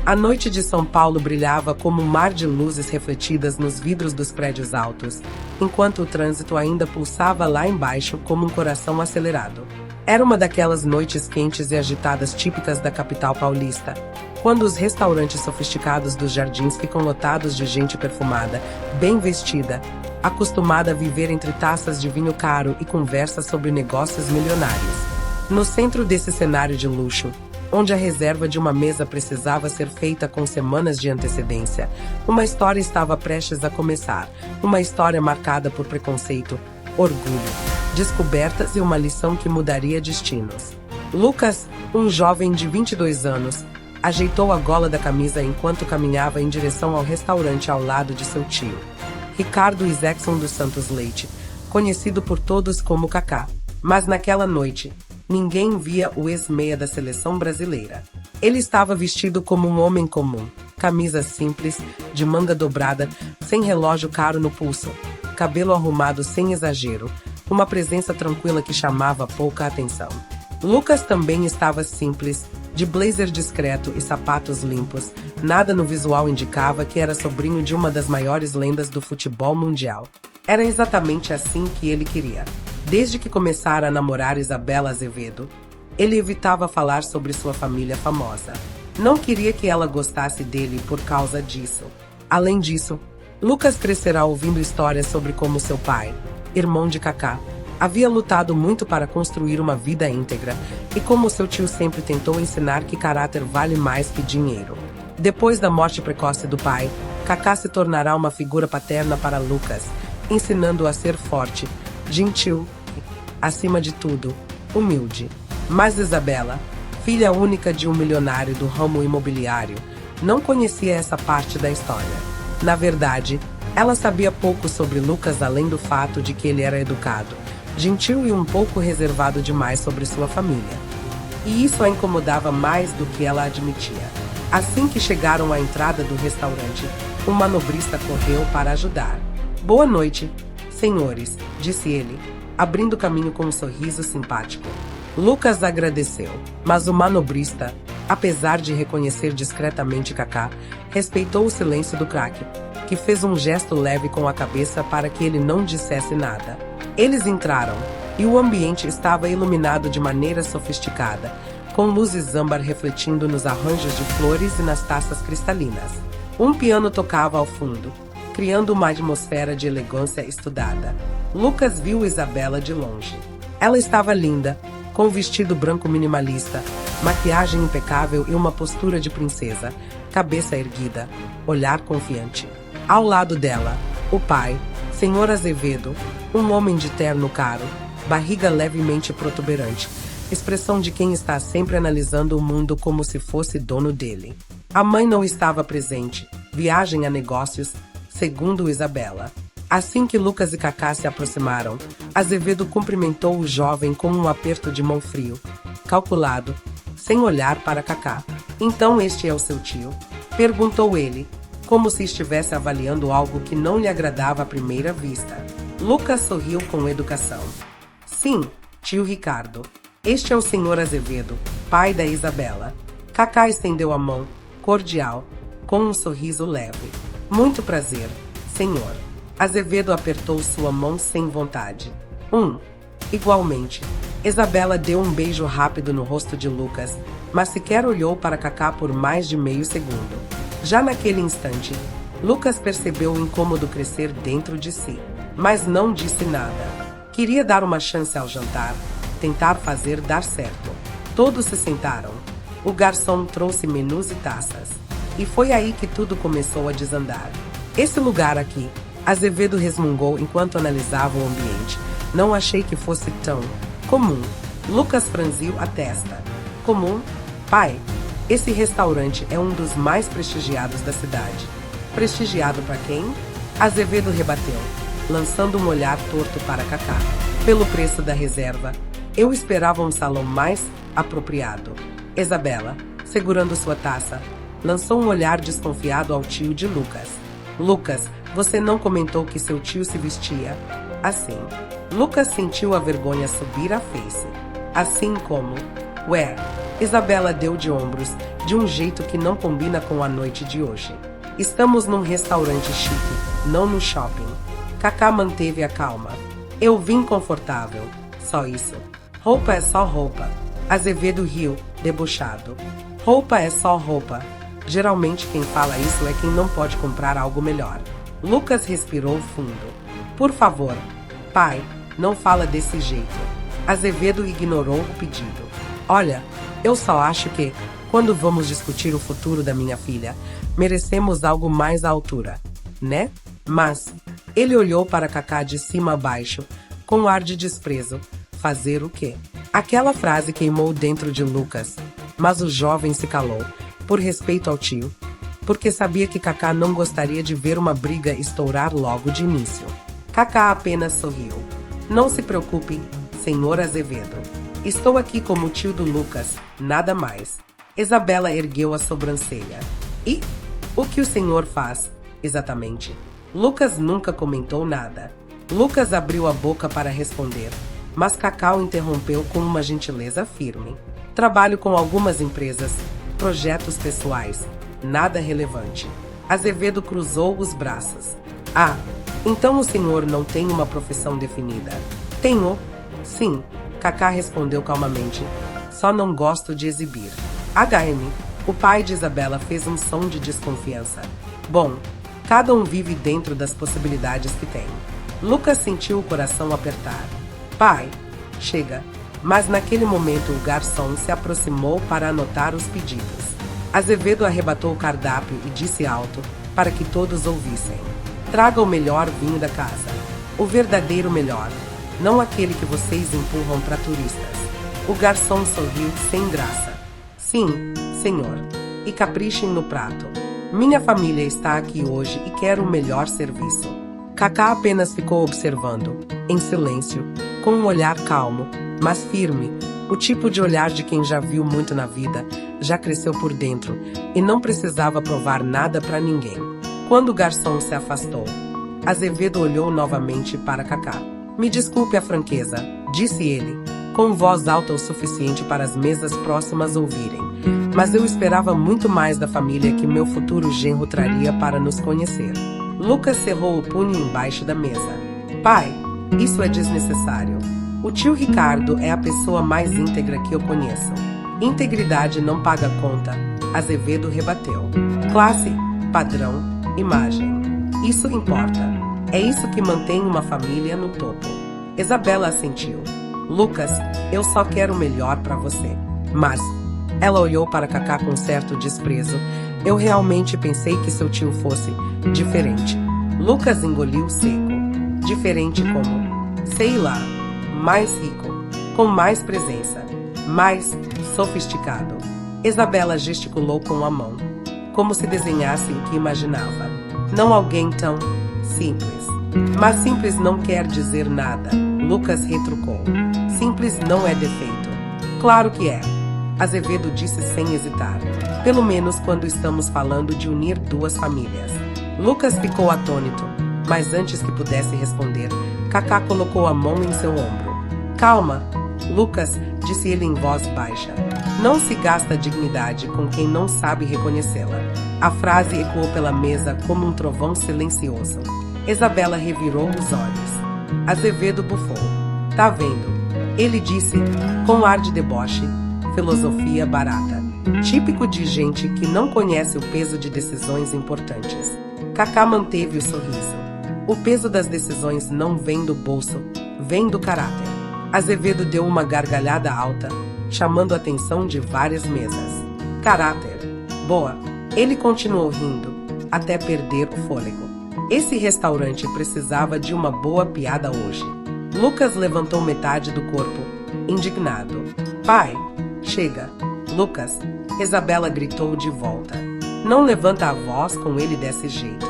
A noite de São Paulo brilhava como um mar de luzes refletidas nos vidros dos prédios altos, enquanto o trânsito ainda pulsava lá embaixo como um coração acelerado. Era uma daquelas noites quentes e agitadas típicas da capital paulista, quando os restaurantes sofisticados dos jardins ficam lotados de gente perfumada, bem vestida, acostumada a viver entre taças de vinho caro e conversas sobre negócios milionários. No centro desse cenário de luxo, onde a reserva de uma mesa precisava ser feita com semanas de antecedência, uma história estava prestes a começar, uma história marcada por preconceito, orgulho, descobertas e uma lição que mudaria destinos. Lucas, um jovem de 22 anos, ajeitou a gola da camisa enquanto caminhava em direção ao restaurante ao lado de seu tio, Ricardo Isaacson dos Santos Leite, conhecido por todos como Kaká. Mas naquela noite, ninguém via o ex-meia da seleção brasileira. Ele estava vestido como um homem comum, camisa simples, de manga dobrada, sem relógio caro no pulso, cabelo arrumado sem exagero, uma presença tranquila que chamava pouca atenção. Lucas também estava simples, de blazer discreto e sapatos limpos, nada no visual indicava que era sobrinho de uma das maiores lendas do futebol mundial. Era exatamente assim que ele queria. Desde que começara a namorar Isabela Azevedo, ele evitava falar sobre sua família famosa. Não queria que ela gostasse dele por causa disso. Além disso, Lucas crescerá ouvindo histórias sobre como seu pai, irmão de Kaká, havia lutado muito para construir uma vida íntegra e como seu tio sempre tentou ensinar que caráter vale mais que dinheiro. Depois da morte precoce do pai, Kaká se tornará uma figura paterna para Lucas, ensinando-o a ser forte, gentil e, acima de tudo, humilde. Mas Isabela, filha única de um milionário do ramo imobiliário, não conhecia essa parte da história. Na verdade, ela sabia pouco sobre Lucas além do fato de que ele era educado, gentil e um pouco reservado demais sobre sua família. E isso a incomodava mais do que ela admitia. Assim que chegaram à entrada do restaurante, um manobrista correu para ajudar. "Boa noite, senhores", disse ele, abrindo caminho com um sorriso simpático. Lucas agradeceu, mas o manobrista, apesar de reconhecer discretamente Kaká, respeitou o silêncio do craque, que fez um gesto leve com a cabeça para que ele não dissesse nada. Eles entraram, e o ambiente estava iluminado de maneira sofisticada, com luzes âmbar refletindo nos arranjos de flores e nas taças cristalinas. Um piano tocava ao fundo, criando uma atmosfera de elegância estudada. Lucas viu Isabela de longe. Ela estava linda, com um vestido branco minimalista, maquiagem impecável e uma postura de princesa, cabeça erguida, olhar confiante. Ao lado dela, o pai, Senhor Azevedo, um homem de terno caro, barriga levemente protuberante, expressão de quem está sempre analisando o mundo como se fosse dono dele. A mãe não estava presente, viagem a negócios, segundo Isabela. Assim que Lucas e Kaká se aproximaram, Azevedo cumprimentou o jovem com um aperto de mão frio, calculado, sem olhar para Kaká. "Então este é o seu tio?", perguntou ele, como se estivesse avaliando algo que não lhe agradava à primeira vista. Lucas sorriu com educação. "Sim, tio Ricardo. Este é o senhor Azevedo, pai da Isabela." Kaká estendeu a mão, cordial, com um sorriso leve. "Muito prazer, senhor." Azevedo apertou sua mão sem vontade. Igualmente. Isabela deu um beijo rápido no rosto de Lucas, mas sequer olhou para Kaká por mais de meio segundo. Já naquele instante, Lucas percebeu o incômodo crescer dentro de si, mas não disse nada. Queria dar uma chance ao jantar, tentar fazer dar certo. Todos se sentaram. O garçom trouxe menus e taças. E foi aí que tudo começou a desandar. "Esse lugar aqui", Azevedo resmungou enquanto analisava o ambiente. "Não achei que fosse tão comum." Lucas franziu a testa. "Comum? Pai, esse restaurante é um dos mais prestigiados da cidade." "Prestigiado para quem?" Azevedo rebateu, lançando um olhar torto para Kaká. "Pelo preço da reserva, eu esperava um salão mais apropriado." Isabela, segurando sua taça, lançou um olhar desconfiado ao tio de Lucas. "Lucas, você não comentou que seu tio se vestia assim." Lucas sentiu a vergonha subir à face. "Assim como? Ué, Isabela deu de ombros, de um jeito que não combina com a noite de hoje. Estamos num restaurante chique, não no shopping. Kaká manteve a calma. Eu vim confortável, só isso. Roupa é só roupa. Azevedo riu, debochado. Roupa é só roupa. Geralmente quem fala isso é quem não pode comprar algo melhor. Lucas respirou fundo. Por favor, pai, não fala desse jeito. Azevedo ignorou o pedido. Olha, eu só acho que, quando vamos discutir o futuro da minha filha, merecemos algo mais à altura, né? Mas, ele olhou para Kaká de cima a baixo, com um ar de desprezo. Fazer o quê? Aquela frase queimou dentro de Lucas, mas o jovem se calou, por respeito ao tio, porque sabia que Kaká não gostaria de ver uma briga estourar logo de início. Kaká apenas sorriu. Não se preocupe, senhor Azevedo. Estou aqui como tio do Lucas, nada mais. Isabela ergueu a sobrancelha. E? O que o senhor faz, exatamente? Lucas nunca comentou nada. Lucas abriu a boca para responder, mas Kaká o interrompeu com uma gentileza firme. Trabalho com algumas empresas, projetos pessoais, nada relevante. Azevedo cruzou os braços. Ah, então o senhor não tem uma profissão definida? Tenho. Sim, Kaká respondeu calmamente. Só não gosto de exibir. HM, o pai de Isabela fez um som de desconfiança. Bom, cada um vive dentro das possibilidades que tem. Lucas sentiu o coração apertar. Pai, chega. Mas naquele momento o garçom se aproximou para anotar os pedidos. Azevedo arrebatou o cardápio e disse alto, para que todos ouvissem. Traga o melhor vinho da casa. O verdadeiro melhor. Não aquele que vocês empurram para turistas. O garçom sorriu sem graça. Sim, senhor. E caprichem no prato. Minha família está aqui hoje e quer o melhor serviço. Kaká apenas ficou observando, em silêncio, com um olhar calmo, mas firme, o tipo de olhar de quem já viu muito na vida, já cresceu por dentro e não precisava provar nada para ninguém. Quando o garçom se afastou, Azevedo olhou novamente para Kaká. Me desculpe a franqueza, disse ele, com voz alta o suficiente para as mesas próximas ouvirem, mas eu esperava muito mais da família que meu futuro genro traria para nos conhecer. Lucas cerrou o punho embaixo da mesa. Pai, isso é desnecessário. O tio Ricardo é a pessoa mais íntegra que eu conheço. Integridade não paga conta, Azevedo rebateu. Classe, padrão, imagem. Isso importa. É isso que mantém uma família no topo. Isabela assentiu. Lucas, eu só quero o melhor para você. Mas, ela olhou para Kaká com certo desprezo. Eu realmente pensei que seu tio fosse diferente. Lucas engoliu seco. Diferente como? Sei lá. Mais rico. Com mais presença. Mais sofisticado. Isabela gesticulou com a mão, como se desenhasse o que imaginava. Não alguém tão simples. Mas simples não quer dizer nada, Lucas retrucou. Simples não é defeito. Claro que é. Azevedo disse sem hesitar. Pelo menos quando estamos falando de unir duas famílias. Lucas ficou atônito, mas antes que pudesse responder, Kaká colocou a mão em seu ombro. Calma, Lucas, disse ele em voz baixa. Não se gasta dignidade com quem não sabe reconhecê-la. A frase ecoou pela mesa como um trovão silencioso. Isabela revirou os olhos. Azevedo bufou. Tá vendo? Ele disse, com ar de deboche, filosofia barata. Típico de gente que não conhece o peso de decisões importantes. Kaká manteve o sorriso. O peso das decisões não vem do bolso, vem do caráter. Azevedo deu uma gargalhada alta, chamando a atenção de várias mesas. Caráter. Boa. Ele continuou rindo, até perder o fôlego. Esse restaurante precisava de uma boa piada hoje. Lucas levantou metade do corpo, indignado. Pai, chega. Lucas, Isabela gritou de volta. Não levanta a voz com ele desse jeito.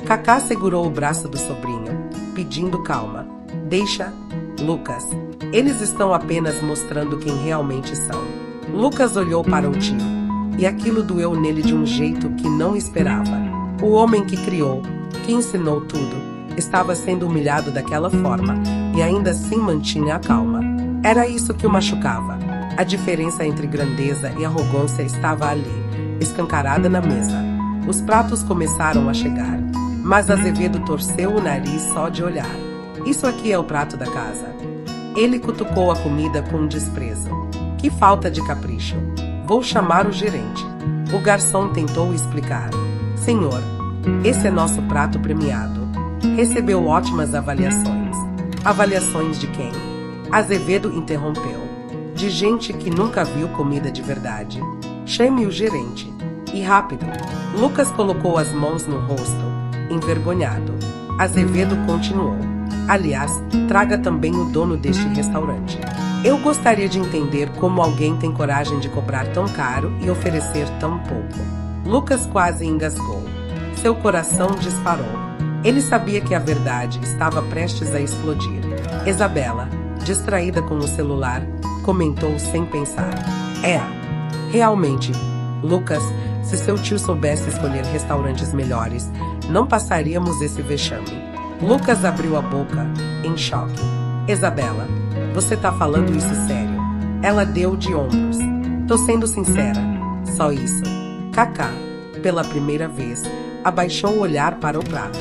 Kaká segurou o braço do sobrinho, pedindo calma. Deixa, Lucas. Eles estão apenas mostrando quem realmente são. Lucas olhou para o tio, e aquilo doeu nele de um jeito que não esperava. O homem que criou, que ensinou tudo, estava sendo humilhado daquela forma, e ainda assim mantinha a calma. Era isso que o machucava. A diferença entre grandeza e arrogância estava ali, escancarada na mesa. Os pratos começaram a chegar, mas Azevedo torceu o nariz só de olhar. Isso aqui é o prato da casa. Ele cutucou a comida com desprezo. Que falta de capricho. Vou chamar o gerente. O garçom tentou explicar. Senhor, esse é nosso prato premiado. Recebeu ótimas avaliações. Avaliações de quem? Azevedo interrompeu. De gente que nunca viu comida de verdade. Chame o gerente. E rápido. Lucas colocou as mãos no rosto, envergonhado. Azevedo continuou. Aliás, traga também o dono deste restaurante. Eu gostaria de entender como alguém tem coragem de cobrar tão caro e oferecer tão pouco. Lucas quase engasgou. Seu coração disparou. Ele sabia que a verdade estava prestes a explodir. Isabela, distraída com o celular, comentou sem pensar. Realmente, Lucas, se seu tio soubesse escolher restaurantes melhores, não passaríamos esse vexame. Lucas abriu a boca, em choque. Isabela, você tá falando isso sério? Ela deu de ombros. Tô sendo sincera, só isso. Kaká, pela primeira vez, abaixou o olhar para o prato.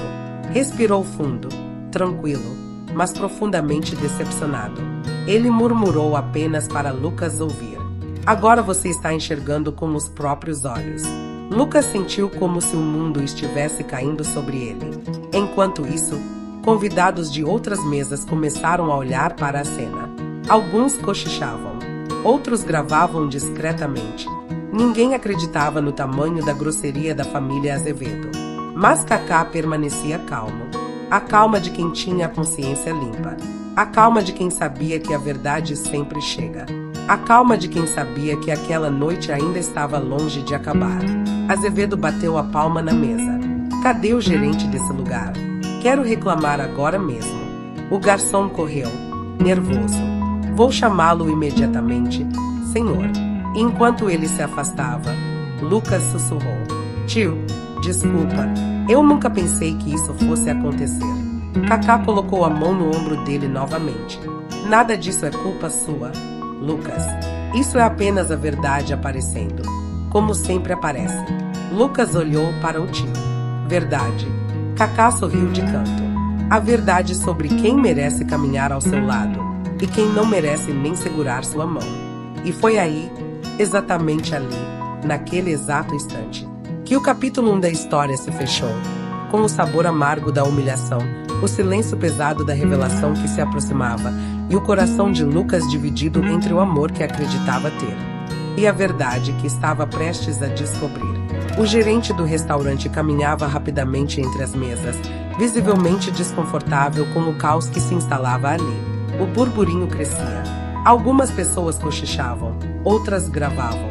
Respirou fundo, tranquilo, mas profundamente decepcionado. Ele murmurou apenas para Lucas ouvir. Agora você está enxergando com os próprios olhos. Lucas sentiu como se o mundo estivesse caindo sobre ele. Enquanto isso, convidados de outras mesas começaram a olhar para a cena. Alguns cochichavam, outros gravavam discretamente. Ninguém acreditava no tamanho da grosseria da família Azevedo. Mas Kaká permanecia calmo. A calma de quem tinha a consciência limpa. A calma de quem sabia que a verdade sempre chega. A calma de quem sabia que aquela noite ainda estava longe de acabar. Azevedo bateu a palma na mesa. Cadê o gerente desse lugar? Quero reclamar agora mesmo. O garçom correu, nervoso. Vou chamá-lo imediatamente, senhor. Enquanto ele se afastava, Lucas sussurrou. Tio, desculpa. Eu nunca pensei que isso fosse acontecer. Kaká colocou a mão no ombro dele novamente. Nada disso é culpa sua, Lucas. Isso é apenas a verdade aparecendo, como sempre aparece. Lucas olhou para o tio. Verdade. Kaká sorriu de canto. A verdade sobre quem merece caminhar ao seu lado e quem não merece nem segurar sua mão. E foi aí, exatamente ali, naquele exato instante, que o capítulo 1 da história se fechou, com o sabor amargo da humilhação, o silêncio pesado da revelação que se aproximava e o coração de Lucas dividido entre o amor que acreditava ter e a verdade que estava prestes a descobrir. O gerente do restaurante caminhava rapidamente entre as mesas, visivelmente desconfortável com o caos que se instalava ali. O burburinho crescia. Algumas pessoas cochichavam, outras gravavam.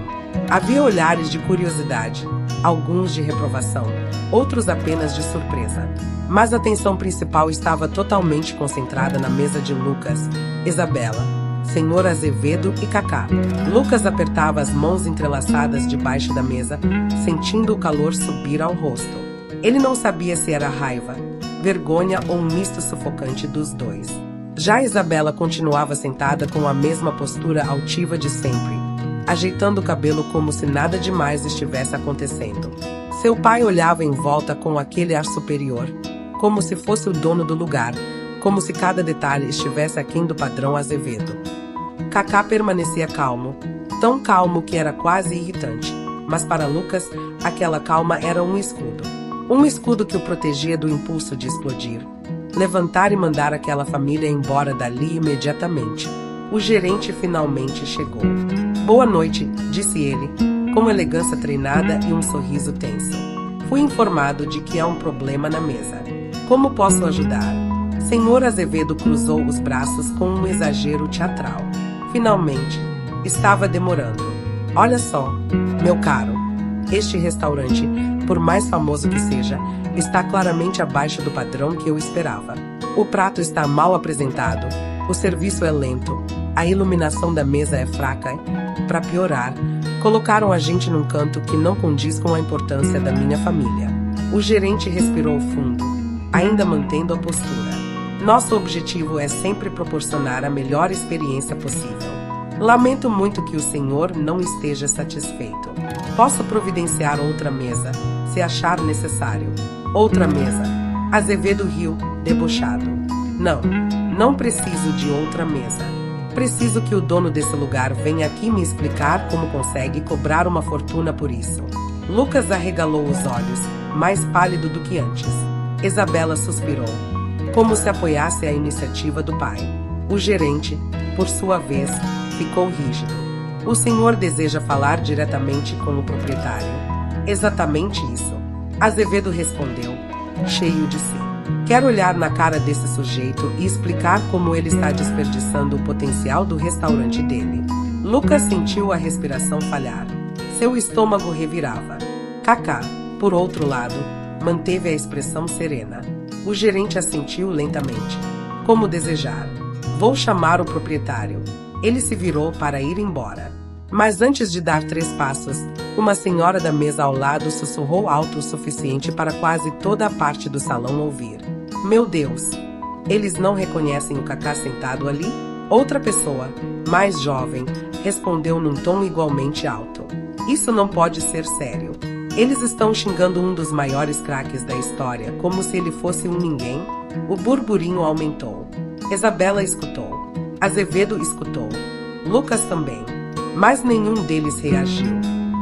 Havia olhares de curiosidade, alguns de reprovação, outros apenas de surpresa. Mas a atenção principal estava totalmente concentrada na mesa de Lucas, Isabela, Senhor Azevedo e Kaká. Lucas apertava as mãos entrelaçadas debaixo da mesa, sentindo o calor subir ao rosto. Ele não sabia se era raiva, vergonha ou um misto sufocante dos dois. Já Isabela continuava sentada com a mesma postura altiva de sempre, ajeitando o cabelo como se nada demais estivesse acontecendo. Seu pai olhava em volta com aquele ar superior, como se fosse o dono do lugar, como se cada detalhe estivesse aquém do padrão Azevedo. Kaká permanecia calmo, tão calmo que era quase irritante, mas para Lucas, aquela calma era um escudo. Um escudo que o protegia do impulso de explodir, levantar e mandar aquela família embora dali imediatamente. O gerente finalmente chegou. Boa noite, disse ele, com elegância treinada e um sorriso tenso. Fui informado de que há um problema na mesa. Como posso ajudar? Senhor Azevedo cruzou os braços com um exagero teatral. Finalmente, estava demorando. Olha só, meu caro, este restaurante, por mais famoso que seja, está claramente abaixo do padrão que eu esperava. O prato está mal apresentado, o serviço é lento, a iluminação da mesa é fraca. Para piorar, colocaram a gente num canto que não condiz com a importância da minha família. O gerente respirou fundo, ainda mantendo a postura. Nosso objetivo é sempre proporcionar a melhor experiência possível. Lamento muito que o senhor não esteja satisfeito. Posso providenciar outra mesa, se achar necessário. Outra mesa. Azevedo riu, debochado. Não, não preciso de outra mesa. Preciso que o dono desse lugar venha aqui me explicar como consegue cobrar uma fortuna por isso. Lucas arregalou os olhos, mais pálido do que antes. Isabela suspirou, como se apoiasse a iniciativa do pai. O gerente, por sua vez, ficou rígido. O senhor deseja falar diretamente com o proprietário. Exatamente isso. Azevedo respondeu, cheio de si. Quero olhar na cara desse sujeito e explicar como ele está desperdiçando o potencial do restaurante dele. Lucas sentiu a respiração falhar. Seu estômago revirava. Kaká, por outro lado, manteve a expressão serena. O gerente assentiu lentamente. Como desejar. Vou chamar o proprietário. Ele se virou para ir embora. Mas antes de dar 3 passos, uma senhora da mesa ao lado sussurrou alto o suficiente para quase toda a parte do salão ouvir. Meu Deus! Eles não reconhecem o Kaká sentado ali? Outra pessoa, mais jovem, respondeu num tom igualmente alto. Isso não pode ser sério. Eles estão xingando um dos maiores craques da história, como se ele fosse um ninguém. O burburinho aumentou. Isabela escutou. Azevedo escutou. Lucas também. Mas nenhum deles reagiu.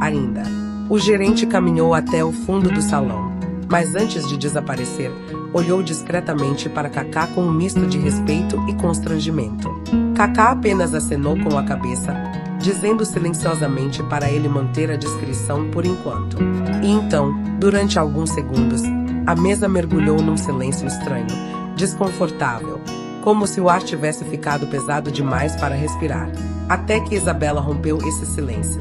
Ainda. O gerente caminhou até o fundo do salão, mas antes de desaparecer, olhou discretamente para Kaká com um misto de respeito e constrangimento. Kaká apenas acenou com a cabeça, dizendo silenciosamente para ele manter a discrição por enquanto. E então, durante alguns segundos, a mesa mergulhou num silêncio estranho, desconfortável, como se o ar tivesse ficado pesado demais para respirar. Até que Isabela rompeu esse silêncio.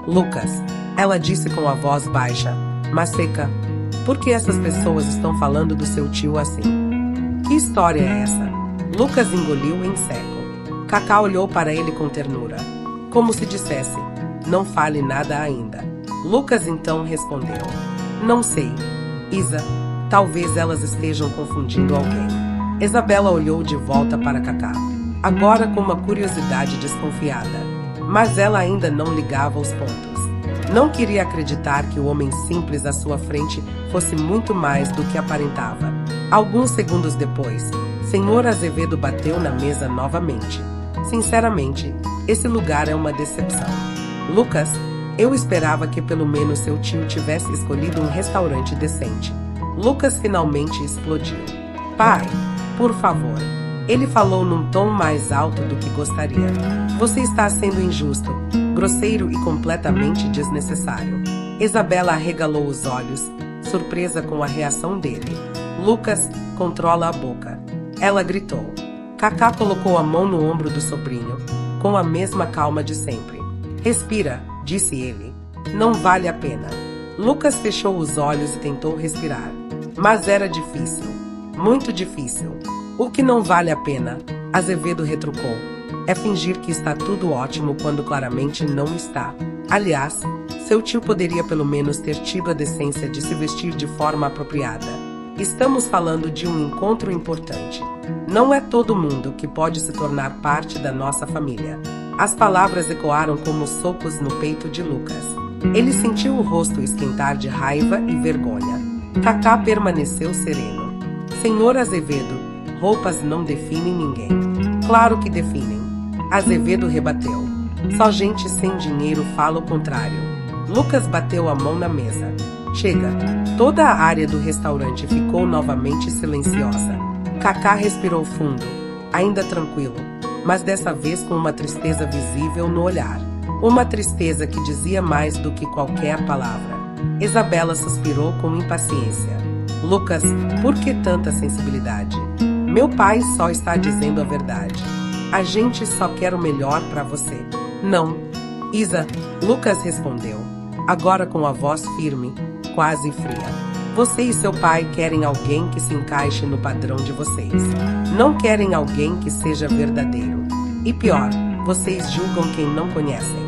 Lucas, ela disse com a voz baixa, mas seca, por que essas pessoas estão falando do seu tio assim? Que história é essa? Lucas engoliu em seco. Kaká olhou para ele com ternura, como se dissesse, não fale nada ainda. Lucas então respondeu, não sei. Isa, talvez elas estejam confundindo alguém. Isabela olhou de volta para Kaká, agora com uma curiosidade desconfiada. Mas ela ainda não ligava os pontos. Não queria acreditar que o homem simples à sua frente fosse muito mais do que aparentava. Alguns segundos depois, Senhor Azevedo bateu na mesa novamente. Sinceramente, esse lugar é uma decepção. Lucas, eu esperava que pelo menos seu tio tivesse escolhido um restaurante decente. Lucas finalmente explodiu. Pai, por favor. Ele falou num tom mais alto do que gostaria. Você está sendo injusto, grosseiro e completamente desnecessário. Isabela arregalou os olhos, surpresa com a reação dele. Lucas, controla a boca. Ela gritou. Kaká colocou a mão no ombro do sobrinho, com a mesma calma de sempre. Respira, disse ele. Não vale a pena. Lucas fechou os olhos e tentou respirar. Mas era difícil. Muito difícil. O que não vale a pena, Azevedo retrucou, é fingir que está tudo ótimo quando claramente não está. Aliás, seu tio poderia pelo menos ter tido a decência de se vestir de forma apropriada. Estamos falando de um encontro importante. Não é todo mundo que pode se tornar parte da nossa família. As palavras ecoaram como socos no peito de Lucas. Ele sentiu o rosto esquentar de raiva e vergonha. Kaká permaneceu sereno. Senhor Azevedo, roupas não definem ninguém. Claro que definem. Azevedo rebateu. Só gente sem dinheiro fala o contrário. Lucas bateu a mão na mesa. Chega. Toda a área do restaurante ficou novamente silenciosa. Kaká respirou fundo, ainda tranquilo, mas dessa vez com uma tristeza visível no olhar. Uma tristeza que dizia mais do que qualquer palavra. Isabela suspirou com impaciência. Lucas, por que tanta sensibilidade? Meu pai só está dizendo a verdade. A gente só quer o melhor para você. Não. Isa, Lucas respondeu, agora com a voz firme, quase fria. Você e seu pai querem alguém que se encaixe no padrão de vocês. Não querem alguém que seja verdadeiro. E pior, vocês julgam quem não conhecem.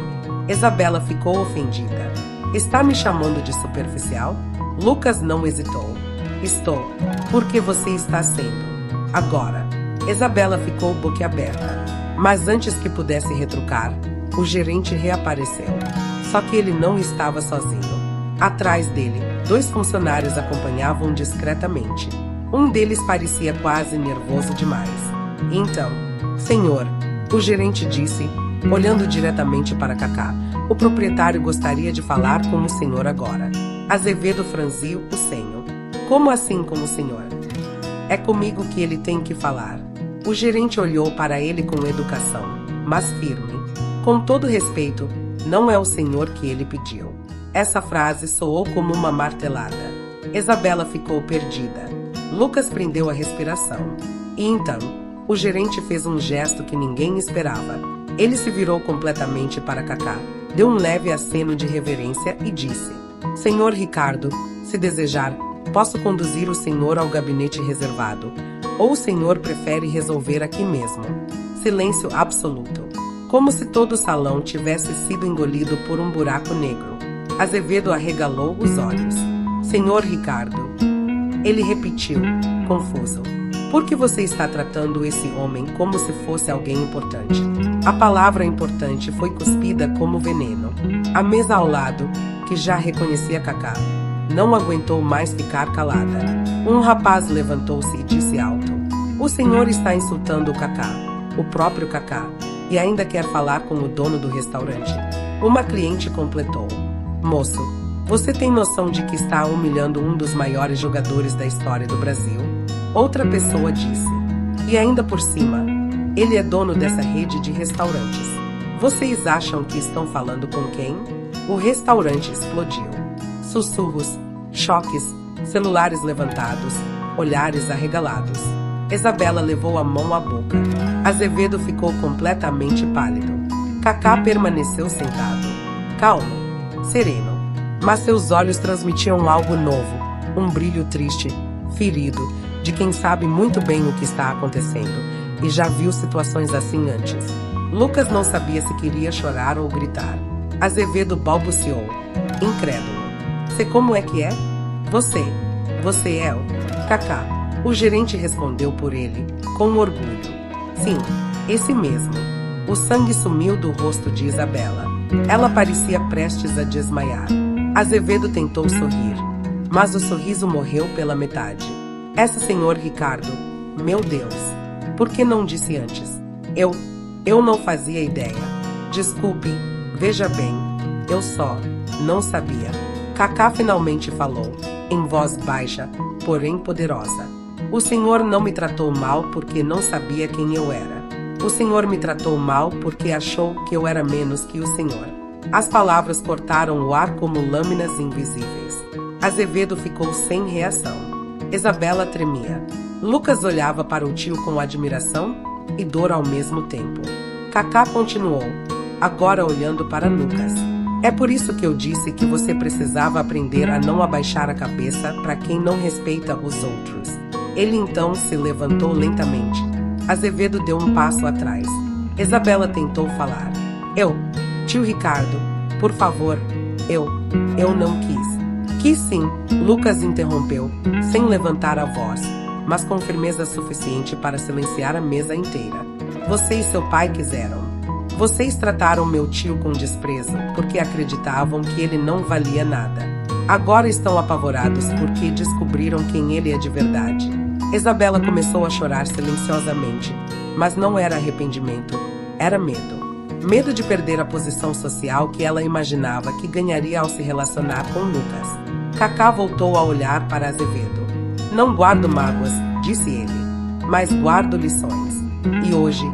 Isabela ficou ofendida. Está me chamando de superficial? Lucas não hesitou. Estou. Porque você está sendo. Agora. Isabela ficou boquiaberta. Mas antes que pudesse retrucar, o gerente reapareceu. Só que ele não estava sozinho. Atrás dele, 2 funcionários acompanhavam discretamente. Um deles parecia quase nervoso demais. Então, senhor, o gerente disse, olhando diretamente para Kaká, o proprietário gostaria de falar com o senhor agora. Azevedo franziu o senho. Como assim com o senhor? É comigo que ele tem que falar. O gerente olhou para ele com educação, mas firme. Com todo respeito, não é o senhor que ele pediu. Essa frase soou como uma martelada. Isabela ficou perdida. Lucas prendeu a respiração. E então, o gerente fez um gesto que ninguém esperava. Ele se virou completamente para Kaká, deu um leve aceno de reverência e disse: Senhor Ricardo, se desejar, posso conduzir o senhor ao gabinete reservado. Ou o senhor prefere resolver aqui mesmo? Silêncio absoluto. Como se todo o salão tivesse sido engolido por um buraco negro. Azevedo arregalou os olhos. Senhor Ricardo. Ele repetiu, confuso. Por que você está tratando esse homem como se fosse alguém importante? A palavra importante foi cuspida como veneno. A mesa ao lado, que já reconhecia Kaká, não aguentou mais ficar calada. Um rapaz levantou-se e disse alto: O senhor está insultando o Kaká, o próprio Kaká, e ainda quer falar com o dono do restaurante. Uma cliente completou: Moço, você tem noção de que está humilhando um dos maiores jogadores da história do Brasil? Outra pessoa disse: E ainda por cima, ele é dono dessa rede de restaurantes. Vocês acham que estão falando com quem? O restaurante explodiu. Sussurros, choques, celulares levantados, olhares arregalados. Isabela levou a mão à boca. Azevedo ficou completamente pálido. Kaká permaneceu sentado, calmo, sereno, mas seus olhos transmitiam algo novo, um brilho triste, ferido, de quem sabe muito bem o que está acontecendo, e já viu situações assim antes. Lucas não sabia se queria chorar ou gritar. Azevedo balbuciou, incrédulo. Sei como é que é? Você é o Kaká. O gerente respondeu por ele, com orgulho. Sim, esse mesmo. O sangue sumiu do rosto de Isabela. Ela parecia prestes a desmaiar. Azevedo tentou sorrir, mas o sorriso morreu pela metade. Esse senhor Ricardo, meu Deus, por que não disse antes? Eu não fazia ideia. Desculpe, veja bem, eu só não sabia. Kaká finalmente falou, em voz baixa, porém poderosa. O senhor não me tratou mal porque não sabia quem eu era. O senhor me tratou mal porque achou que eu era menos que o senhor. As palavras cortaram o ar como lâminas invisíveis. Azevedo ficou sem reação. Isabela tremia. Lucas olhava para o tio com admiração e dor ao mesmo tempo. Kaká continuou, agora olhando para Lucas. É por isso que eu disse que você precisava aprender a não abaixar a cabeça para quem não respeita os outros. Ele então se levantou lentamente. Azevedo deu um passo atrás. Isabela tentou falar. Tio Ricardo, por favor, eu não quis. Quis sim, Lucas interrompeu, sem levantar a voz, mas com firmeza suficiente para silenciar a mesa inteira. Você e seu pai quiseram. Vocês trataram meu tio com desprezo porque acreditavam que ele não valia nada. Agora estão apavorados porque descobriram quem ele é de verdade. Isabela começou a chorar silenciosamente, mas não era arrependimento, era medo. Medo de perder a posição social que ela imaginava que ganharia ao se relacionar com Lucas. Kaká voltou a olhar para Azevedo. Não guardo mágoas, disse ele, mas guardo lições. E hoje,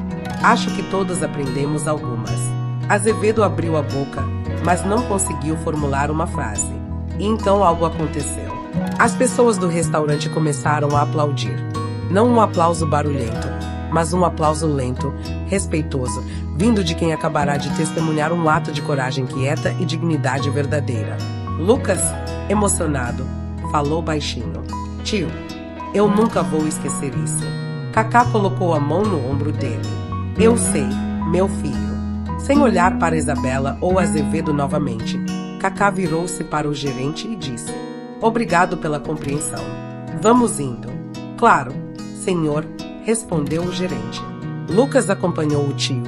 acho que todos aprendemos algumas. Azevedo abriu a boca, mas não conseguiu formular uma frase. E então algo aconteceu. As pessoas do restaurante começaram a aplaudir. Não um aplauso barulhento, mas um aplauso lento, respeitoso, vindo de quem acabará de testemunhar um ato de coragem quieta e dignidade verdadeira. Lucas, emocionado, falou baixinho. Tio, eu nunca vou esquecer isso. Kaká colocou a mão no ombro dele. Eu sei, meu filho. Sem olhar para Isabela ou Azevedo novamente, Kaká virou-se para o gerente e disse: Obrigado pela compreensão. Vamos indo. Claro, senhor, respondeu o gerente. Lucas acompanhou o tio,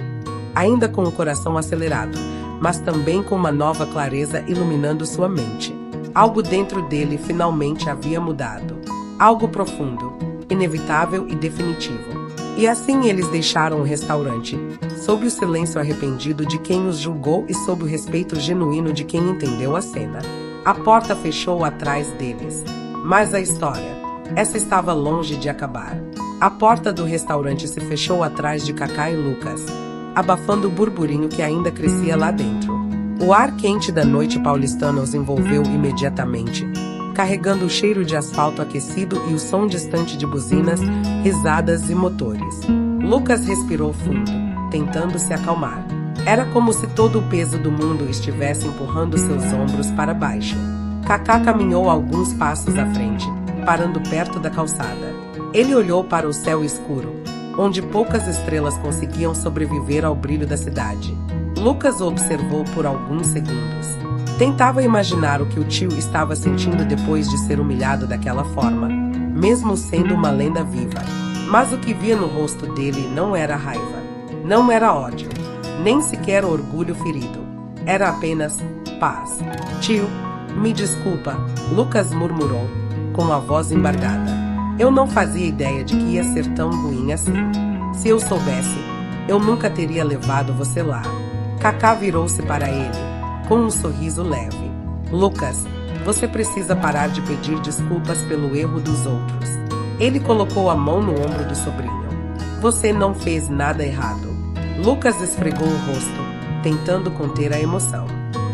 ainda com o coração acelerado, mas também com uma nova clareza iluminando sua mente. Algo dentro dele finalmente havia mudado. Algo profundo, inevitável e definitivo. E assim eles deixaram o restaurante, sob o silêncio arrependido de quem os julgou e sob o respeito genuíno de quem entendeu a cena. A porta fechou atrás deles. Mas a história, essa estava longe de acabar. A porta do restaurante se fechou atrás de Kaká e Lucas, abafando o burburinho que ainda crescia lá dentro. O ar quente da noite paulistana os envolveu imediatamente, carregando o cheiro de asfalto aquecido e o som distante de buzinas, risadas e motores. Lucas respirou fundo, tentando se acalmar. Era como se todo o peso do mundo estivesse empurrando seus ombros para baixo. Kaká caminhou alguns passos à frente, parando perto da calçada. Ele olhou para o céu escuro, onde poucas estrelas conseguiam sobreviver ao brilho da cidade. Lucas o observou por alguns segundos. Tentava imaginar o que o tio estava sentindo depois de ser humilhado daquela forma, mesmo sendo uma lenda viva. Mas o que via no rosto dele não era raiva, não era ódio, nem sequer orgulho ferido. Era apenas paz. Tio, me desculpa, Lucas murmurou, com a voz embargada. Eu não fazia ideia de que ia ser tão ruim assim. Se eu soubesse, eu nunca teria levado você lá. Kaká virou-se para ele, com um sorriso leve. Lucas, você precisa parar de pedir desculpas pelo erro dos outros. Ele colocou a mão no ombro do sobrinho. Você não fez nada errado. Lucas esfregou o rosto, tentando conter a emoção.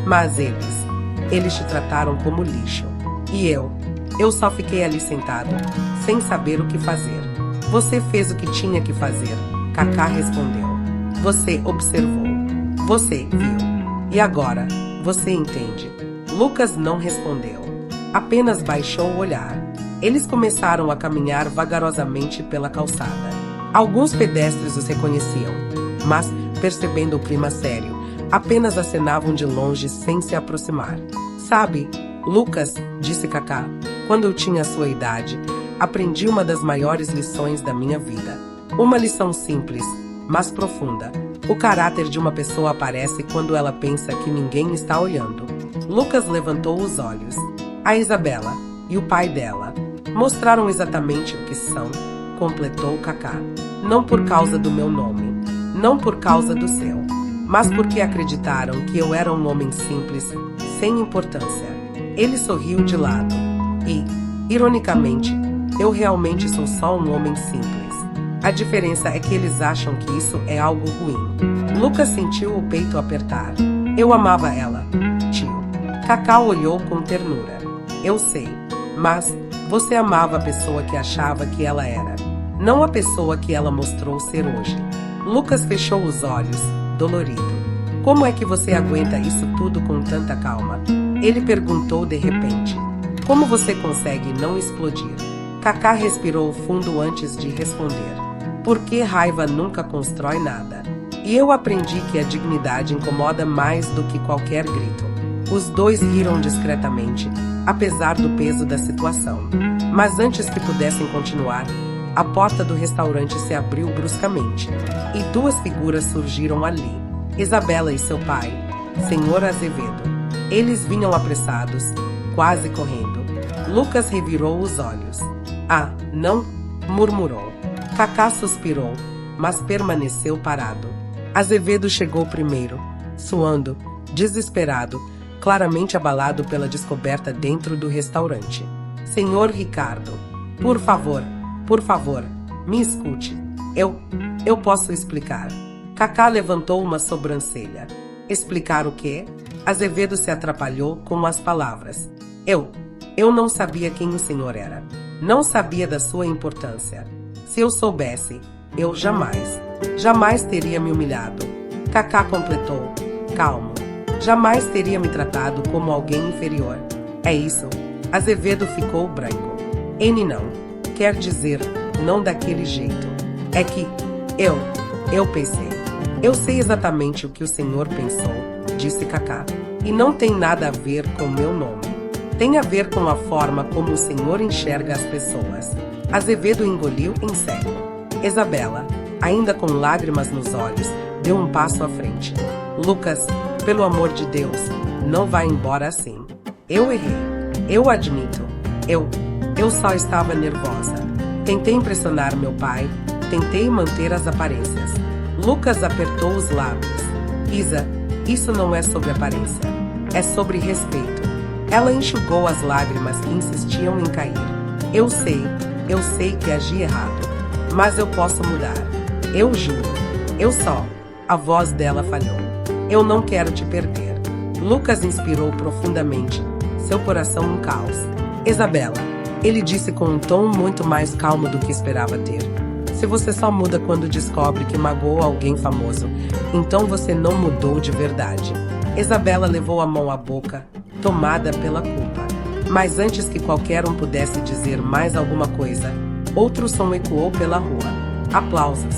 Mas eles te trataram como lixo. E eu só fiquei ali sentado, sem saber o que fazer. Você fez o que tinha que fazer, Kaká respondeu. Você observou. Você viu. E agora, você entende. Lucas não respondeu. Apenas baixou o olhar. Eles começaram a caminhar vagarosamente pela calçada. Alguns pedestres os reconheciam, mas, percebendo o clima sério, apenas acenavam de longe sem se aproximar. Sabe, Lucas, disse Kaká, quando eu tinha sua idade, aprendi uma das maiores lições da minha vida. Uma lição simples, mas profunda. O caráter de uma pessoa aparece quando ela pensa que ninguém está olhando. Lucas levantou os olhos. A Isabela e o pai dela mostraram exatamente o que são, completou Kaká. Não por causa do meu nome, não por causa do seu, mas porque acreditaram que eu era um homem simples, sem importância. Ele sorriu de lado. E, ironicamente, eu realmente sou só um homem simples. A diferença é que eles acham que isso é algo ruim. Lucas sentiu o peito apertar. Eu amava ela, tio. Kaká olhou com ternura. Eu sei, mas você amava a pessoa que achava que ela era, não a pessoa que ela mostrou ser hoje. Lucas fechou os olhos, dolorido. Como é que você aguenta isso tudo com tanta calma? Ele perguntou de repente. Como você consegue não explodir? Kaká respirou fundo antes de responder. Porque raiva nunca constrói nada. E eu aprendi que a dignidade incomoda mais do que qualquer grito. Os dois riram discretamente, apesar do peso da situação. Mas antes que pudessem continuar, a porta do restaurante se abriu bruscamente, e duas figuras surgiram ali. Isabela e seu pai, Senhor Azevedo. Eles vinham apressados, quase correndo. Lucas revirou os olhos. Ah, não? Murmurou. Kaká suspirou, mas permaneceu parado. Azevedo chegou primeiro, suando, desesperado, claramente abalado pela descoberta dentro do restaurante. Senhor Ricardo, por favor, me escute. Eu posso explicar. Kaká levantou uma sobrancelha. Explicar o quê? Azevedo se atrapalhou com as palavras. Eu não sabia quem o senhor era. Não sabia da sua importância. Se eu soubesse, eu jamais teria me humilhado. Kaká completou, calmo. Jamais teria me tratado como alguém inferior. É isso. Azevedo ficou branco. N não. Quer dizer, não daquele jeito. É que eu pensei. Eu sei exatamente o que o senhor pensou, disse Kaká. E não tem nada a ver com meu nome. Tem a ver com a forma como o senhor enxerga as pessoas. Azevedo engoliu em seco. Isabela, ainda com lágrimas nos olhos, deu um passo à frente. Lucas, pelo amor de Deus, não vá embora assim. Eu errei. Eu admito. Eu só estava nervosa. Tentei impressionar meu pai. Tentei manter as aparências. Lucas apertou os lábios. Isa, isso não é sobre aparência. É sobre respeito. Ela enxugou as lágrimas que insistiam em cair. Eu sei que agi errado. Mas eu posso mudar. Eu juro. A voz dela falhou. Eu não quero te perder. Lucas inspirou profundamente. Seu coração um caos. Isabela, ele disse com um tom muito mais calmo do que esperava ter. Se você só muda quando descobre que magoou alguém famoso, então você não mudou de verdade. Isabela levou a mão à boca, tomada pela culpa. Mas antes que qualquer um pudesse dizer mais alguma coisa, outro som ecoou pela rua. Aplausos.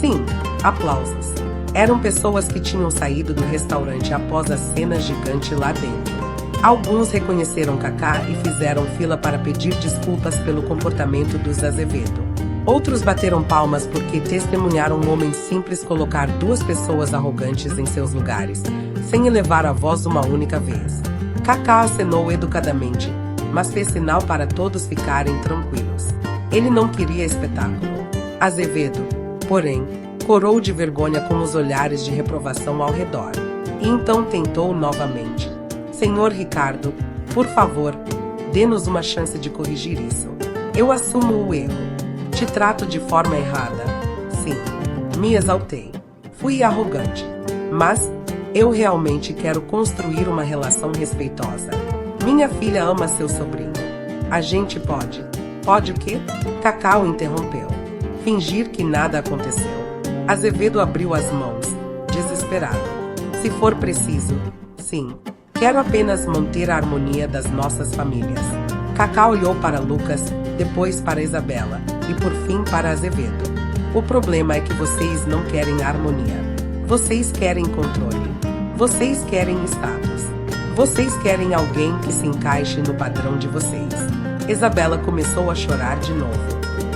Sim, aplausos. Eram pessoas que tinham saído do restaurante após a cena gigante lá dentro. Alguns reconheceram Kaká e fizeram fila para pedir desculpas pelo comportamento dos Azevedo. Outros bateram palmas porque testemunharam um homem simples colocar duas pessoas arrogantes em seus lugares, sem elevar a voz uma única vez. Kaká acenou educadamente, mas fez sinal para todos ficarem tranquilos. Ele não queria espetáculo. Azevedo, porém, corou de vergonha com os olhares de reprovação ao redor. E então tentou novamente. Senhor Ricardo, por favor, dê-nos uma chance de corrigir isso. Eu assumo o erro. Te trato de forma errada. Sim, me exaltei. Fui arrogante. Mas eu realmente quero construir uma relação respeitosa. Minha filha ama seu sobrinho. A gente pode. Pode o quê? Kaká o interrompeu. Fingir que nada aconteceu. Azevedo abriu as mãos, desesperado. Se for preciso, sim. Quero apenas manter a harmonia das nossas famílias. Kaká olhou para Lucas, depois para Isabela e por fim para Azevedo. O problema é que vocês não querem harmonia. Vocês querem controle. Vocês querem status. Vocês querem alguém que se encaixe no padrão de vocês. Isabela começou a chorar de novo.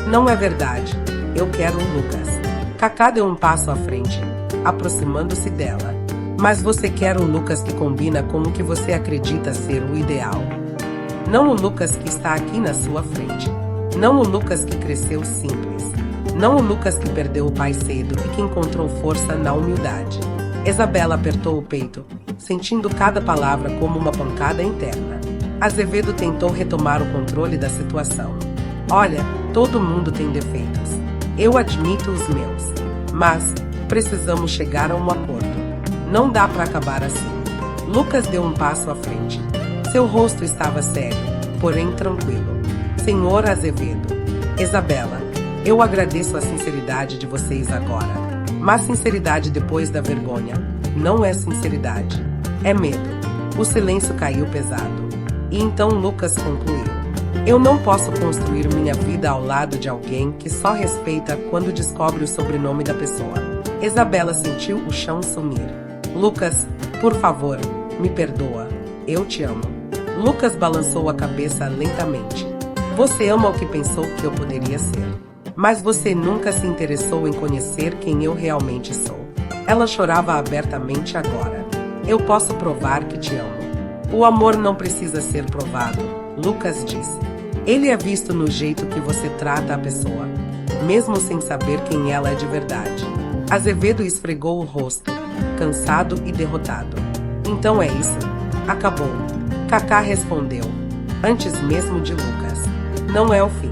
Não é verdade. Eu quero o Lucas. Kaká deu um passo à frente, aproximando-se dela. Mas você quer o Lucas que combina com o que você acredita ser o ideal. Não o Lucas que está aqui na sua frente. Não o Lucas que cresceu simples. Não o Lucas que perdeu o pai cedo e que encontrou força na humildade. Isabela apertou o peito, sentindo cada palavra como uma pancada interna. Azevedo tentou retomar o controle da situação. Olha, todo mundo tem defeitos. Eu admito os meus. Mas precisamos chegar a um acordo. Não dá para acabar assim. Lucas deu um passo à frente. Seu rosto estava sério, porém tranquilo. Senhor Azevedo. Isabela, eu agradeço a sinceridade de vocês agora. Mas sinceridade depois da vergonha não é sinceridade. É medo. O silêncio caiu pesado. E então Lucas concluiu. Eu não posso construir minha vida ao lado de alguém que só respeita quando descobre o sobrenome da pessoa. Isabela sentiu o chão sumir. Lucas, por favor, me perdoa. Eu te amo. Lucas balançou a cabeça lentamente. Você ama o que pensou que eu poderia ser. Mas você nunca se interessou em conhecer quem eu realmente sou. Ela chorava abertamente agora. Eu posso provar que te amo. O amor não precisa ser provado, Lucas disse. Ele é visto no jeito que você trata a pessoa, mesmo sem saber quem ela é de verdade. Azevedo esfregou o rosto, cansado e derrotado. Então é isso. Acabou. Kaká respondeu, antes mesmo de Lucas. Não é o fim.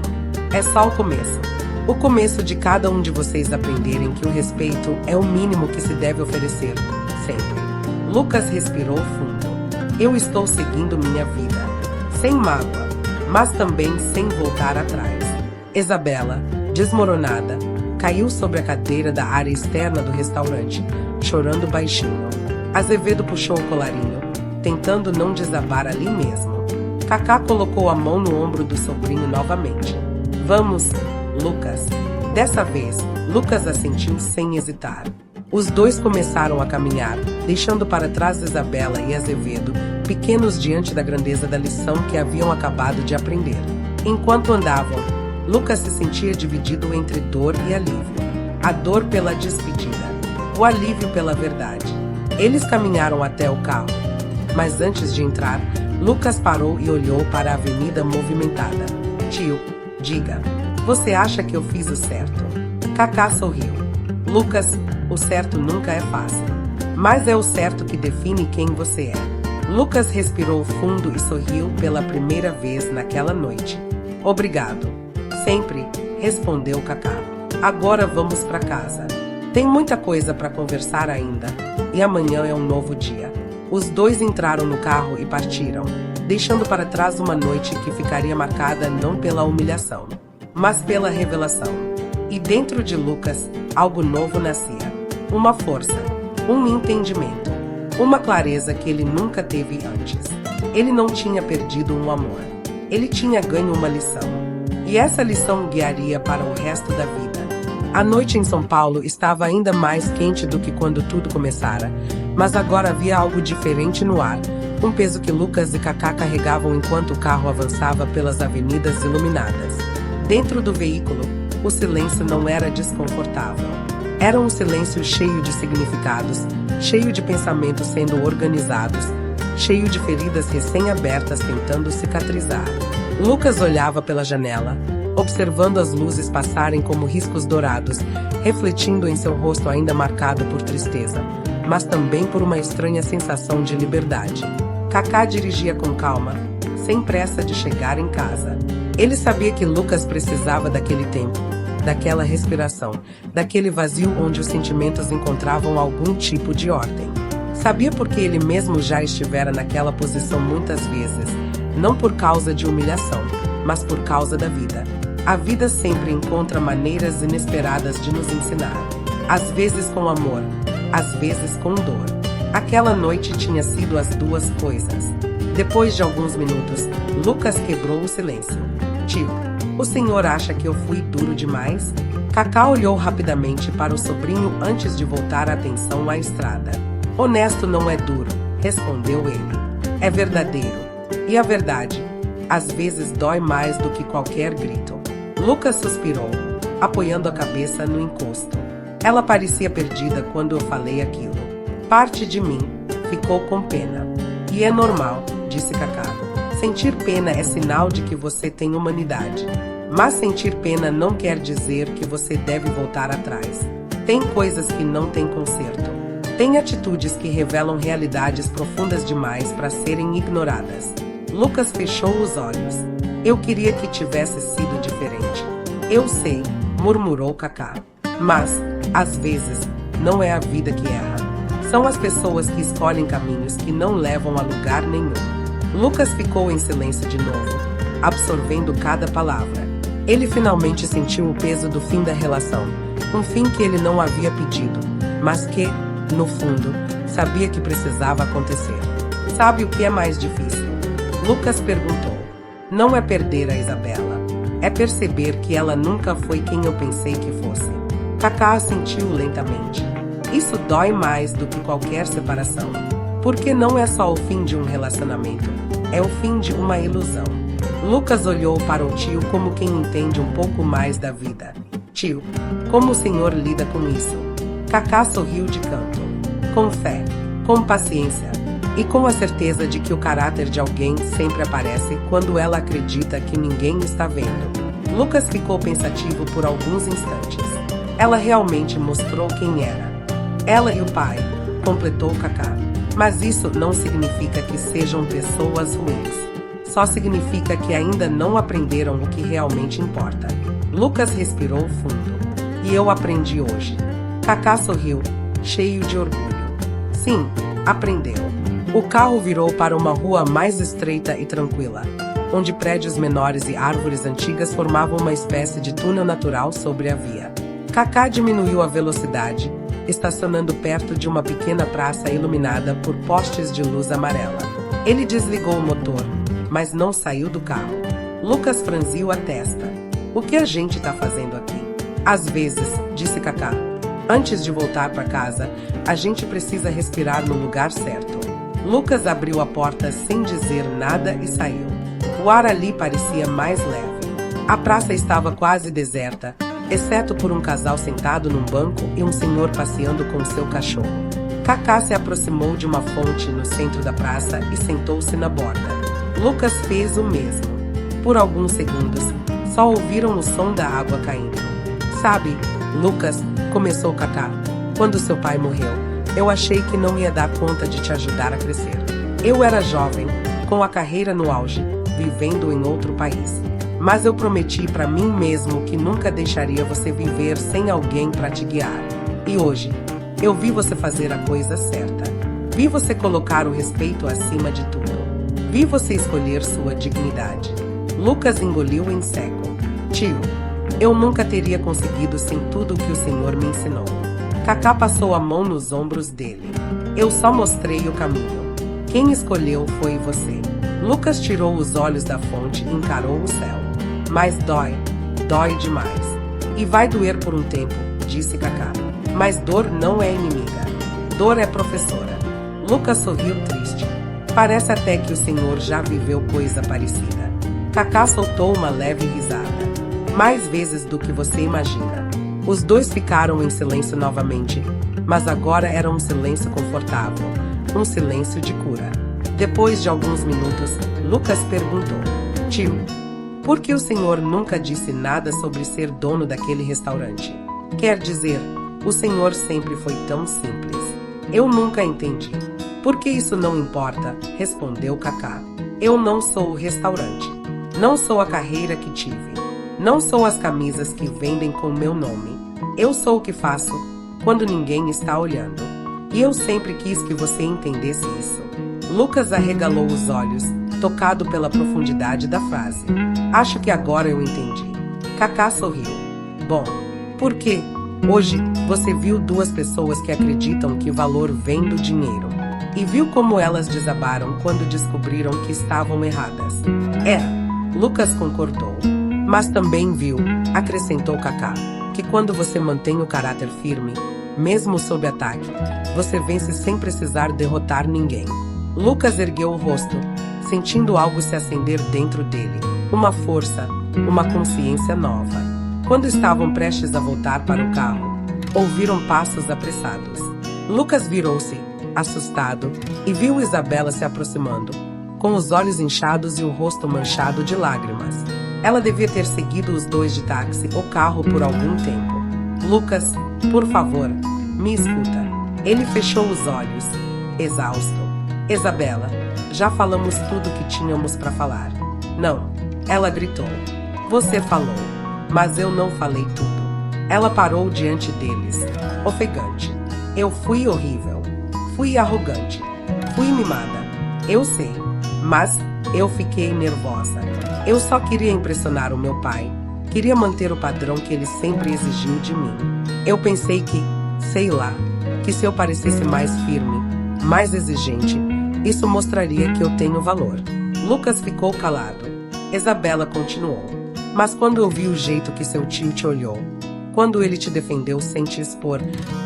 É só o começo. O começo de cada um de vocês aprenderem que o respeito é o mínimo que se deve oferecer, sempre. Lucas respirou fundo. Eu estou seguindo minha vida, sem mágoa, mas também sem voltar atrás. Isabela, desmoronada, caiu sobre a cadeira da área externa do restaurante, chorando baixinho. Azevedo puxou o colarinho, tentando não desabar ali mesmo. Kaká colocou a mão no ombro do sobrinho novamente. Vamos, Lucas. Dessa vez, Lucas assentiu sem hesitar. Os dois começaram a caminhar, deixando para trás Isabela e Azevedo, pequenos diante da grandeza da lição que haviam acabado de aprender. Enquanto andavam, Lucas se sentia dividido entre dor e alívio. A dor pela despedida, o alívio pela verdade. Eles caminharam até o carro. Mas antes de entrar, Lucas parou e olhou para a avenida movimentada. Tio, diga, você acha que eu fiz o certo? Kaká sorriu. Lucas, o certo nunca é fácil. Mas é o certo que define quem você é. Lucas respirou fundo e sorriu pela primeira vez naquela noite. Obrigado. Sempre, respondeu Kaká. Agora vamos para casa. Tem muita coisa para conversar ainda. E amanhã é um novo dia. Os dois entraram no carro e partiram, deixando para trás uma noite que ficaria marcada não pela humilhação, mas pela revelação. E dentro de Lucas, algo novo nascia. Uma força, um entendimento, uma clareza que ele nunca teve antes. Ele não tinha perdido um amor. Ele tinha ganho uma lição. E essa lição o guiaria para o resto da vida. A noite em São Paulo estava ainda mais quente do que quando tudo começara, mas agora havia algo diferente no ar, um peso que Lucas e Kaká carregavam enquanto o carro avançava pelas avenidas iluminadas. Dentro do veículo, o silêncio não era desconfortável. Era um silêncio cheio de significados, cheio de pensamentos sendo organizados, cheio de feridas recém-abertas tentando cicatrizar. Lucas olhava pela janela, observando as luzes passarem como riscos dourados, refletindo em seu rosto ainda marcado por tristeza, mas também por uma estranha sensação de liberdade. Kaká dirigia com calma, sem pressa de chegar em casa. Ele sabia que Lucas precisava daquele tempo, daquela respiração, daquele vazio onde os sentimentos encontravam algum tipo de ordem. Sabia porque ele mesmo já estivera naquela posição muitas vezes, não por causa de humilhação, mas por causa da vida. A vida sempre encontra maneiras inesperadas de nos ensinar. Às vezes com amor, às vezes com dor. Aquela noite tinha sido as duas coisas. Depois de alguns minutos, Lucas quebrou o silêncio. Tio, o senhor acha que eu fui duro demais? Kaká olhou rapidamente para o sobrinho antes de voltar a atenção à estrada. Honesto não é duro, respondeu ele. É verdadeiro. E a verdade, às vezes dói mais do que qualquer grito. Lucas suspirou, apoiando a cabeça no encosto. Ela parecia perdida quando eu falei aquilo. Parte de mim ficou com pena. E é normal, disse Kaká. Sentir pena é sinal de que você tem humanidade. Mas sentir pena não quer dizer que você deve voltar atrás. Tem coisas que não têm conserto. Tem atitudes que revelam realidades profundas demais para serem ignoradas. Lucas fechou os olhos. Eu queria que tivesse sido diferente. Eu sei, murmurou Kaká. Mas, às vezes, não é a vida que erra. São as pessoas que escolhem caminhos que não levam a lugar nenhum. Lucas ficou em silêncio de novo, absorvendo cada palavra. Ele finalmente sentiu o peso do fim da relação. Um fim que ele não havia pedido, mas que, no fundo, sabia que precisava acontecer. Sabe o que é mais difícil? Lucas perguntou. Não é perder a Isabela. É perceber que ela nunca foi quem eu pensei que fosse. Kaká assentiu lentamente. Isso dói mais do que qualquer separação. Porque não é só o fim de um relacionamento. É o fim de uma ilusão. Lucas olhou para o tio como quem entende um pouco mais da vida. Tio, como o senhor lida com isso? Kaká sorriu de canto. Com fé, com paciência. E com a certeza de que o caráter de alguém sempre aparece quando ela acredita que ninguém está vendo. Lucas ficou pensativo por alguns instantes. Ela realmente mostrou quem era. Ela e o pai, completou Kaká. Mas isso não significa que sejam pessoas ruins. Só significa que ainda não aprenderam o que realmente importa. Lucas respirou fundo. E eu aprendi hoje. Kaká sorriu, cheio de orgulho. Sim, aprendeu. O carro virou para uma rua mais estreita e tranquila, onde prédios menores e árvores antigas formavam uma espécie de túnel natural sobre a via. Kaká diminuiu a velocidade, estacionando perto de uma pequena praça iluminada por postes de luz amarela. Ele desligou o motor, mas não saiu do carro. Lucas franziu a testa. O que a gente está fazendo aqui? Às vezes, disse Kaká, antes de voltar para casa, a gente precisa respirar no lugar certo. Lucas abriu a porta sem dizer nada e saiu. O ar ali parecia mais leve. A praça estava quase deserta, exceto por um casal sentado num banco e um senhor passeando com seu cachorro. Kaká se aproximou de uma fonte no centro da praça e sentou-se na borda. Lucas fez o mesmo. Por alguns segundos, só ouviram o som da água caindo. Sabe, Lucas, começou Kaká, quando seu pai morreu, eu achei que não ia dar conta de te ajudar a crescer. Eu era jovem, com a carreira no auge, vivendo em outro país. Mas eu prometi para mim mesmo que nunca deixaria você viver sem alguém para te guiar. E hoje, eu vi você fazer a coisa certa. Vi você colocar o respeito acima de tudo. Vi você escolher sua dignidade. Lucas engoliu em seco. Tio, eu nunca teria conseguido sem tudo o que o Senhor me ensinou. Kaká passou a mão nos ombros dele. Eu só mostrei o caminho. Quem escolheu foi você. Lucas tirou os olhos da fonte e encarou o céu. Mas dói demais. E vai doer por um tempo, disse Kaká. Mas dor não é inimiga. Dor é professora. Lucas sorriu triste. Parece até que o senhor já viveu coisa parecida. Kaká soltou uma leve risada. Mais vezes do que você imagina. Os dois ficaram em silêncio novamente, mas agora era um silêncio confortável. Um silêncio de cura. Depois de alguns minutos, Lucas perguntou: Tio, por que o senhor nunca disse nada sobre ser dono daquele restaurante? Quer dizer, o senhor sempre foi tão simples. Eu nunca entendi. Por que isso não importa? Respondeu Kaká. Eu não sou o restaurante. Não sou a carreira que tive. Não sou as camisas que vendem com meu nome. Eu sou o que faço quando ninguém está olhando. E eu sempre quis que você entendesse isso. Lucas arregalou os olhos, tocado pela profundidade da frase. Acho que agora eu entendi. Kaká sorriu. Bom, por quê? Hoje, você viu duas pessoas que acreditam que valor vem do dinheiro. E viu como elas desabaram quando descobriram que estavam erradas. Lucas concordou. Mas também viu, acrescentou Kaká, que quando você mantém o caráter firme, mesmo sob ataque, você vence sem precisar derrotar ninguém. Lucas ergueu o rosto, sentindo algo se acender dentro dele. Uma força, uma consciência nova. Quando estavam prestes a voltar para o carro, ouviram passos apressados. Lucas virou-se, assustado, e viu Isabela se aproximando, com os olhos inchados e o rosto manchado de lágrimas. Ela devia ter seguido os dois de táxi ou carro por algum tempo. Lucas, por favor, me escuta. Ele fechou os olhos, exausto. Isabela, já falamos tudo o que tínhamos para falar. Não, ela gritou. Você falou, mas eu não falei tudo. Ela parou diante deles, ofegante. Eu fui horrível. Fui arrogante. Fui mimada. Eu sei, mas eu fiquei nervosa. Eu só queria impressionar o meu pai. Queria manter o padrão que ele sempre exigiu de mim. Eu pensei que, sei lá, que se eu parecesse mais firme, mais exigente, isso mostraria que eu tenho valor. Lucas ficou calado. Isabela continuou. Mas quando eu vi o jeito que seu tio te olhou, quando ele te defendeu sem te expor,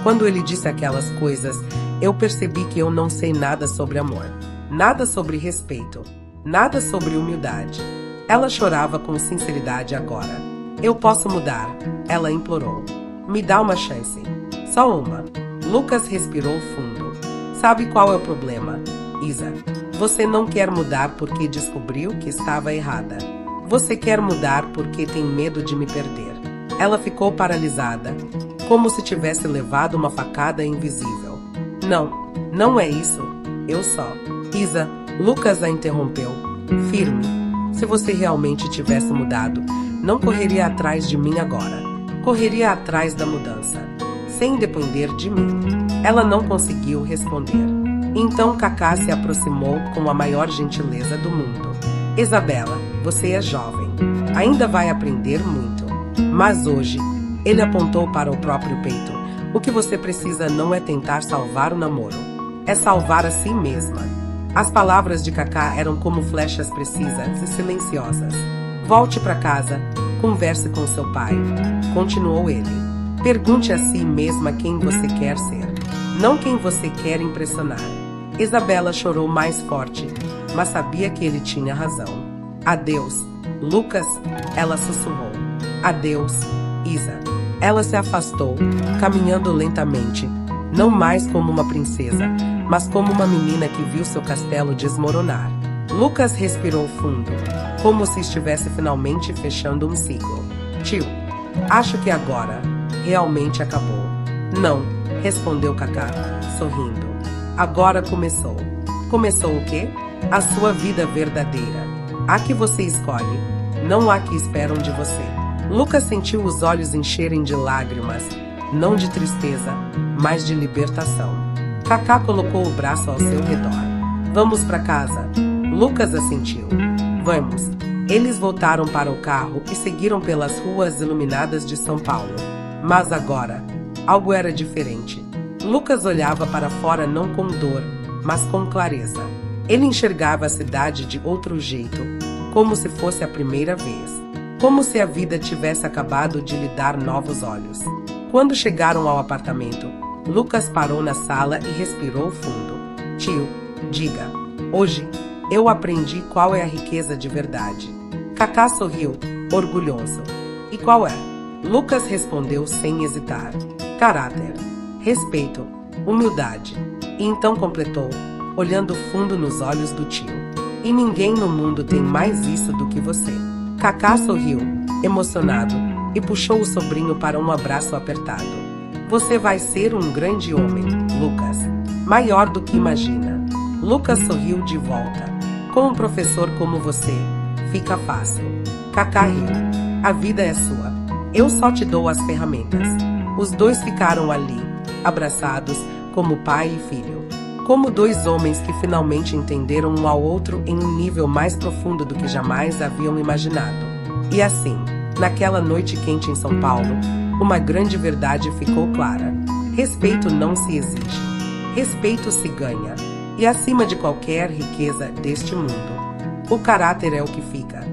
quando ele disse aquelas coisas, eu percebi que eu não sei nada sobre amor, nada sobre respeito, nada sobre humildade. Ela chorava com sinceridade agora. Eu posso mudar, ela implorou. Me dá uma chance. Só uma. Lucas respirou fundo. Sabe qual é o problema, Isa? Você não quer mudar porque descobriu que estava errada. Você quer mudar porque tem medo de me perder. Ela ficou paralisada, como se tivesse levado uma facada invisível. Não, não é isso. Eu só. Isa, Lucas a interrompeu. Firme. Se você realmente tivesse mudado, não correria atrás de mim agora. Correria atrás da mudança, sem depender de mim. Ela não conseguiu responder. Então Kaká se aproximou com a maior gentileza do mundo. Isabela, você é jovem. Ainda vai aprender muito. Mas hoje, ele apontou para o próprio peito. O que você precisa não é tentar salvar o namoro. É salvar a si mesma. As palavras de Kaká eram como flechas precisas e silenciosas. Volte para casa, converse com seu pai. Continuou ele. Pergunte a si mesma quem você quer ser, não quem você quer impressionar. Isabela chorou mais forte, mas sabia que ele tinha razão. Adeus, Lucas, ela sussurrou. Adeus, Isa. Ela se afastou, caminhando lentamente, não mais como uma princesa, mas como uma menina que viu seu castelo desmoronar. Lucas respirou fundo, como se estivesse finalmente fechando um ciclo. Tio, acho que agora realmente acabou. Não, respondeu Kaká, sorrindo. Agora começou. Começou o quê? A sua vida verdadeira. A que você escolhe, não a que esperam de você. Lucas sentiu os olhos encherem de lágrimas, não de tristeza, mas de libertação. Kaká colocou o braço ao seu redor. Vamos para casa. Lucas assentiu. Vamos. Eles voltaram para o carro e seguiram pelas ruas iluminadas de São Paulo. Mas agora, algo era diferente. Lucas olhava para fora não com dor, mas com clareza. Ele enxergava a cidade de outro jeito, como se fosse a primeira vez. Como se a vida tivesse acabado de lhe dar novos olhos. Quando chegaram ao apartamento, Lucas parou na sala e respirou fundo. Tio, diga. Hoje, eu aprendi qual é a riqueza de verdade. Kaká sorriu, orgulhoso. E qual é? Lucas respondeu sem hesitar. Caráter, respeito, humildade. E então completou, olhando fundo nos olhos do tio. E ninguém no mundo tem mais isso do que você. Kaká sorriu, emocionado, e puxou o sobrinho para um abraço apertado. Você vai ser um grande homem, Lucas. Maior do que imagina. Lucas sorriu de volta. Com um professor como você, fica fácil. Kaká riu. A vida é sua. Eu só te dou as ferramentas. Os dois ficaram ali, abraçados, como pai e filho. Como dois homens que finalmente entenderam um ao outro em um nível mais profundo do que jamais haviam imaginado. E assim, naquela noite quente em São Paulo, uma grande verdade ficou clara. Respeito não se exige. Respeito se ganha. E acima de qualquer riqueza deste mundo, o caráter é o que fica.